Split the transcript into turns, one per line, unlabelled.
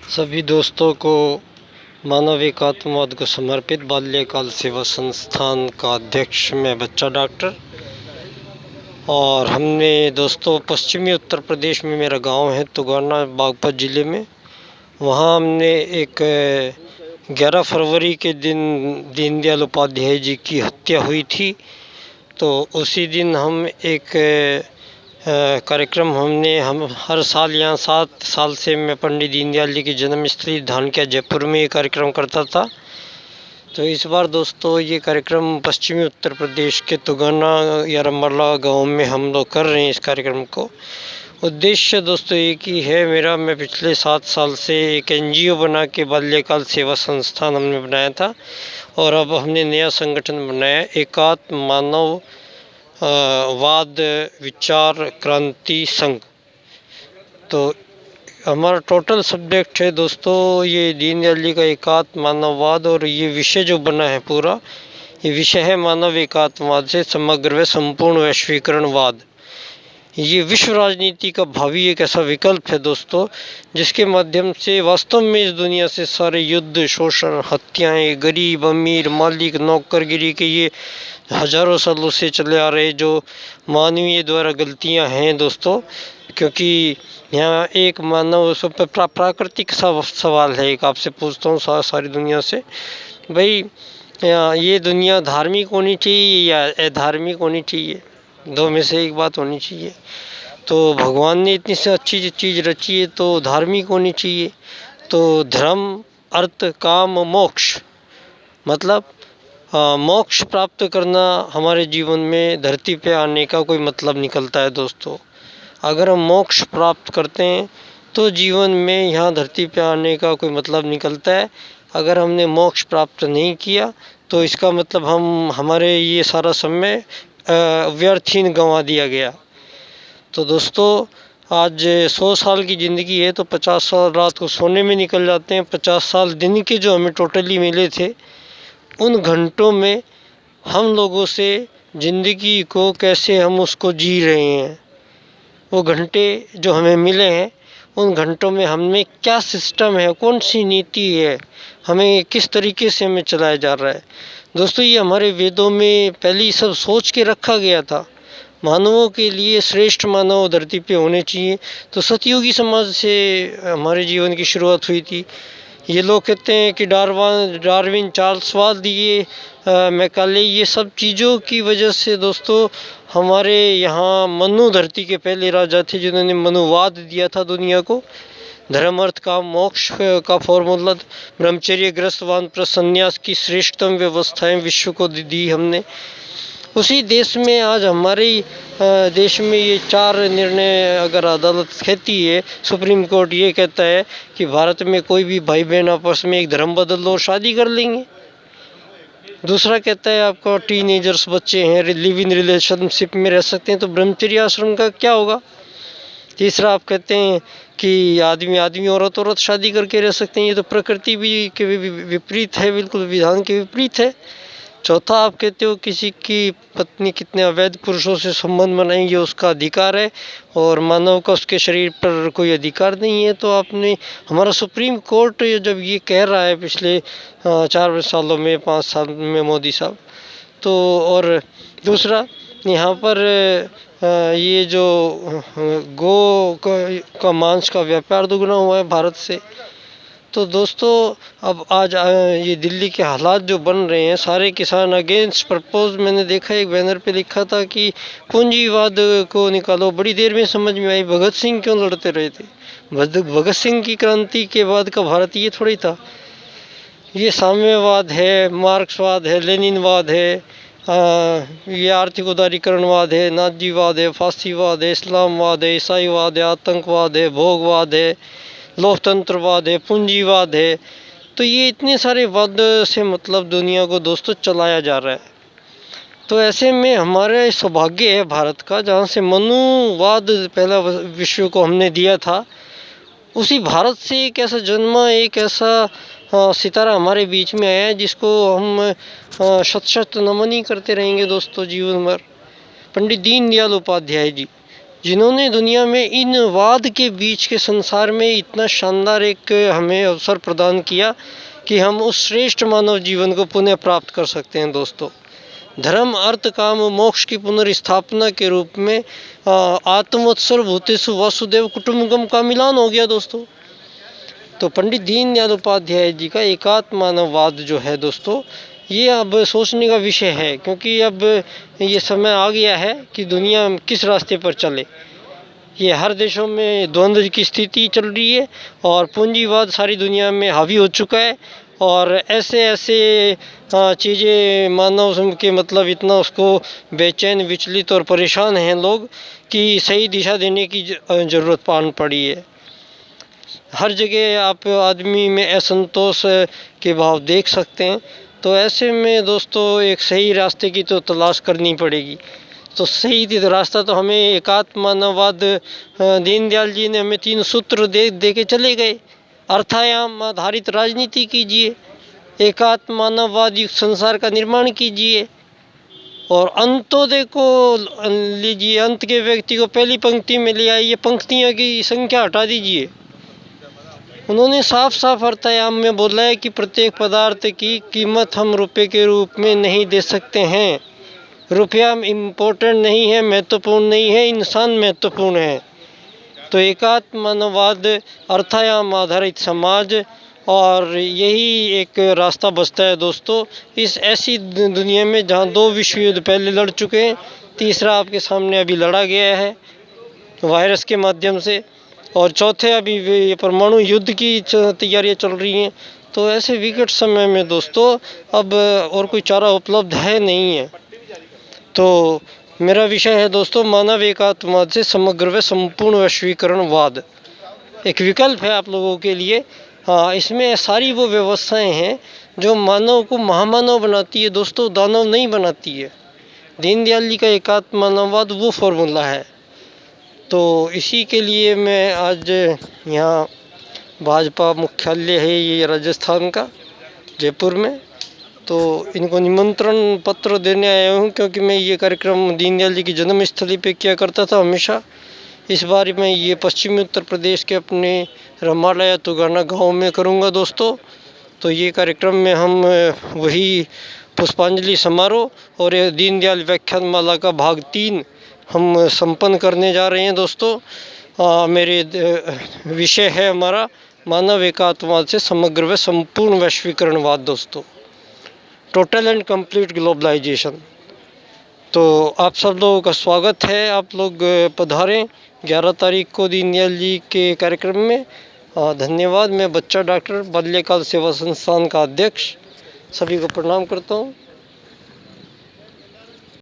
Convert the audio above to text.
सभी दोस्तों को मानव एकात्मवाद को समर्पित बाल्यकाल सेवा संस्थान का अध्यक्ष मैं बच्चा डॉक्टर। और हमने दोस्तों पश्चिमी उत्तर प्रदेश में मेरा गांव है तुगाना बागपत ज़िले में। वहाँ हमने एक 11 फरवरी के दिन दीनदयाल उपाध्याय जी की हत्या हुई थी। तो उसी दिन हम एक कार्यक्रम हम हर साल यहाँ 7 साल से मैं पंडित दीनदयाल जी की जन्मस्थली धानक्या जयपुर में ये कार्यक्रम करता था। तो इस बार दोस्तों ये कार्यक्रम पश्चिमी उत्तर प्रदेश के तुगाना या रमला गाँव में हम लोग कर रहे हैं। इस कार्यक्रम को उद्देश्य दोस्तों एक ही है मेरा। मैं पिछले 7 साल से एक NGO बना के बाल्यकाल सेवा संस्थान हमने बनाया था और अब हमने नया संगठन बनाया एकात्म मानव वाद विचार क्रांति संघ। तो हमारा टोटल सब्जेक्ट है दोस्तों ये दीनदयाल जी का एकात्म मानववाद, और ये विषय जो बना है पूरा ये विषय है मानव एकात्मवाद से समग्र व संपूर्ण वैश्वीकरणवाद। ये विश्व राजनीति का भावी एक ऐसा विकल्प है दोस्तों जिसके माध्यम से वास्तव में इस दुनिया से सारे युद्ध, शोषण, हत्याएं, गरीब अमीर, मालिक नौकरगिरी के ये हजारों सालों से चले आ रहे जो मानवीय द्वारा गलतियां हैं दोस्तों। क्योंकि यहाँ एक मानव प्राकृतिक सवाल है, एक आपसे पूछता हूँ सारी दुनिया से, भाई ये दुनिया धार्मिक होनी चाहिए या अधार्मिक होनी चाहिए? दो में से एक बात होनी चाहिए। तो भगवान ने इतनी सी अच्छी चीज़ रची है तो धार्मिक होनी चाहिए। तो धर्म अर्थ काम मोक्ष, मतलब मोक्ष प्राप्त करना हमारे जीवन में धरती पे आने का कोई मतलब निकलता है दोस्तों। अगर हम मोक्ष प्राप्त करते हैं तो जीवन में यहाँ धरती पे आने का कोई मतलब निकलता है। अगर हमने मोक्ष प्राप्त नहीं किया तो इसका मतलब हमारे ये सारा समय व्यर्थहीन गंवा दिया गया। तो दोस्तों आज 100 साल की ज़िंदगी है तो 50 साल रात को सोने में निकल जाते हैं। 50 साल दिन के जो हमें टोटली मिले थे उन घंटों में हम लोगों से ज़िंदगी को कैसे हम उसको जी रहे हैं, वो घंटे जो हमें मिले हैं उन घंटों में हमें क्या सिस्टम है, कौन सी नीति है, हमें किस तरीके से हमें चलाया जा रहा है। दोस्तों ये हमारे वेदों में पहले ही सब सोच के रखा गया था। मानवों के लिए श्रेष्ठ मानव धरती पे होने चाहिए। तो सतयुगी समाज से हमारे जीवन की शुरुआत हुई थी। ये लोग कहते हैं कि डार्विन चार्ल्सवाद ये मैकाले ये सब चीज़ों की वजह से दोस्तों हमारे यहाँ मनु धरती के पहले राजा थे जिन्होंने मनुवाद दिया था दुनिया को। धर्म अर्थ काम मोक्ष का फॉर्मूला, ब्रह्मचर्य ग्रस्त वानप्रस्थ संन्यास की श्रेष्ठतम व्यवस्थाएं विश्व को दी हमने। उसी देश में आज हमारे देश में ये 4 निर्णय अगर अदालत कहती है, सुप्रीम कोर्ट ये कहता है कि भारत में कोई भी भाई बहन आपस में एक धर्म बदल लो और शादी कर लेंगे। दूसरा कहता है आपका टीनेजर्स बच्चे हैं लिव इन रिलेशनशिप में रह सकते हैं तो ब्रह्मचर्य आश्रम का क्या होगा। तीसरा आप कहते हैं कि आदमी औरत शादी करके रह सकते हैं, ये तो प्रकृति भी के विपरीत है, बिल्कुल विधान के विपरीत है। चौथा आप कहते हो किसी की पत्नी कितने अवैध पुरुषों से संबंध बनाएंगे उसका अधिकार है और मानव का उसके शरीर पर कोई अधिकार नहीं है। तो आपने हमारा सुप्रीम कोर्ट जब ये कह रहा है पिछले 4 सालों में 5 साल में मोदी साहब, तो और दूसरा यहाँ पर ये जो गो का मांस का व्यापार दुगना हुआ है भारत से। तो दोस्तों अब आज ये दिल्ली के हालात जो बन रहे हैं, सारे किसान अगेंस्ट प्रपोज। मैंने देखा एक बैनर पे लिखा था कि पूंजीवाद को निकालो। बड़ी देर में समझ में आई भगत सिंह क्यों लड़ते रहे थे। भगत सिंह की क्रांति के बाद का भारत ये थोड़ी था। ये साम्यवाद है, मार्क्सवाद है, लेनिनवाद है, ये आर्थिक उदारीकरणवाद है, नाजीवाद है, फासीवाद है, इस्लामवाद है, ईसाईवाद है, आतंकवाद है, भोगवाद है, लोकतंत्रवाद है, पूंजीवाद है। तो ये इतने सारे वाद से मतलब दुनिया को दोस्तों चलाया जा रहा है। तो ऐसे में हमारा सौभाग्य है भारत का, जहाँ से मनुवाद पहला विश्व को हमने दिया था, उसी भारत से एक ऐसा जन्मा, एक ऐसा सितारा हमारे बीच में आया है जिसको हम शत नमन ही करते रहेंगे दोस्तों जीवन भर। पंडित दीनदयाल उपाध्याय जी जिन्होंने दुनिया में इन वाद के बीच के संसार में इतना शानदार एक हमें अवसर प्रदान किया कि हम उस श्रेष्ठ मानव जीवन को पुनः प्राप्त कर सकते हैं दोस्तों। धर्म अर्थ काम मोक्ष की पुनर्स्थापना के रूप में आत्मोत्सर्ग भूतेषु वासुदेव कुटुंबकम का मिलान हो गया दोस्तों। तो पंडित दीनदयाल उपाध्याय जी का एकात्म मानववाद जो है दोस्तों, ये अब सोचने का विषय है, क्योंकि अब ये समय आ गया है कि दुनिया किस रास्ते पर चले। ये हर देशों में द्वंद्व की स्थिति चल रही है और पूंजीवाद सारी दुनिया में हावी हो चुका है, और ऐसे ऐसे चीज़ें मानव के मतलब इतना उसको बेचैन विचलित और परेशान हैं लोग कि सही दिशा देने की ज़रूरत पान पड़ी है। हर जगह आप आदमी में असंतोष के भाव देख सकते हैं। तो ऐसे में दोस्तों एक सही रास्ते की तो तलाश करनी पड़ेगी। तो सही रास्ता तो हमें एकात्म मानववाद दीनदयाल जी ने हमें 3 सूत्र दे के चले गए। अर्थायाम आधारित राजनीति कीजिए, एकात्म मानववाद युक्त संसार का निर्माण कीजिए, और अंत्योदय को लीजिए, अंत के व्यक्ति को पहली पंक्ति में ले आइए, पंक्तियों की संख्या हटा दीजिए। उन्होंने साफ साफ अर्थायाम में बोला है कि प्रत्येक पदार्थ की कीमत हम रुपये के रूप में नहीं दे सकते हैं। रुपया इम्पोर्टेंट नहीं है, महत्वपूर्ण नहीं है, इंसान महत्वपूर्ण है। तो एकात्म मानववाद, अर्थायाम आधारित समाज, और यही एक रास्ता बचता है दोस्तों इस ऐसी दुनिया में जहाँ 2 विश्व युद्ध पहले लड़ चुके हैं, तीसरा आपके सामने अभी लड़ा गया है वायरस के माध्यम से, और चौथे अभी परमाणु युद्ध की तैयारियां चल रही हैं। तो ऐसे विकट समय में दोस्तों अब और कोई चारा उपलब्ध है नहीं है। तो मेरा विषय है दोस्तों मानव एकात्मवाद से समग्र व संपूर्ण वैश्वीकरणवाद। एक विकल्प है आप लोगों के लिए। हाँ, इसमें सारी वो व्यवस्थाएं हैं जो मानव को महामानव बनाती है दोस्तों, दानव नहीं बनाती है। दीनदयाल जी का एकात्म मानववाद वो फॉर्मूला है। तो इसी के लिए मैं आज यहाँ भाजपा मुख्यालय है ये राजस्थान का, जयपुर में, तो इनको निमंत्रण पत्र देने आया हूँ, क्योंकि मैं ये कार्यक्रम दीनदयाल जी की जन्मस्थली पे किया करता था हमेशा। इस बार मैं ये पश्चिमी उत्तर प्रदेश के अपने रमालया तुगाना गांव में करूँगा दोस्तों। तो ये कार्यक्रम में हम वही पुष्पांजलि समारोह और दीनदयाल व्याख्यान माला का भाग 3 हम संपन्न करने जा रहे हैं दोस्तों। मेरे विषय है हमारा मानव एकात्मवाद से समग्र व संपूर्ण वैश्वीकरणवाद दोस्तों, टोटल एंड कंप्लीट ग्लोबलाइजेशन। तो आप सब लोगों का स्वागत है, आप लोग पधारें 11 तारीख को दीनदयाल जी के कार्यक्रम में। धन्यवाद। मैं बच्चा डॉक्टर बाल्यकाल सेवा संस्थान का अध्यक्ष, सभी को प्रणाम करता हूँ।